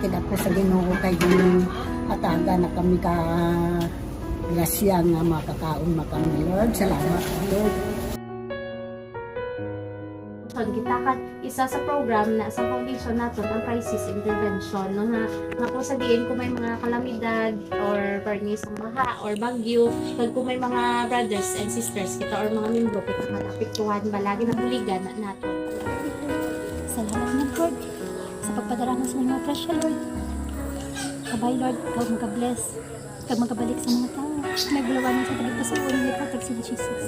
kid ako sa Ginoo kay ataga na kami ka grasya nga makakaon makami Lord. Salamat Lord. Kita ka isa sa program na sa foundation natin ang crisis intervention no nga kung sabihin kung may mga kalamidad or pernis ang baha or bagyo kung may mga brothers and sisters kita or mga membro kita malapiktuhan balagi na buligan nato. Salamat Lord sa pagpadala sa mga grasya Lord. Kabay Lord, ikaw mag-bless, ikaw magabalik sa mga tao. Nagbulawanan sa tabi pa sa ulo ni Patag si Jesus.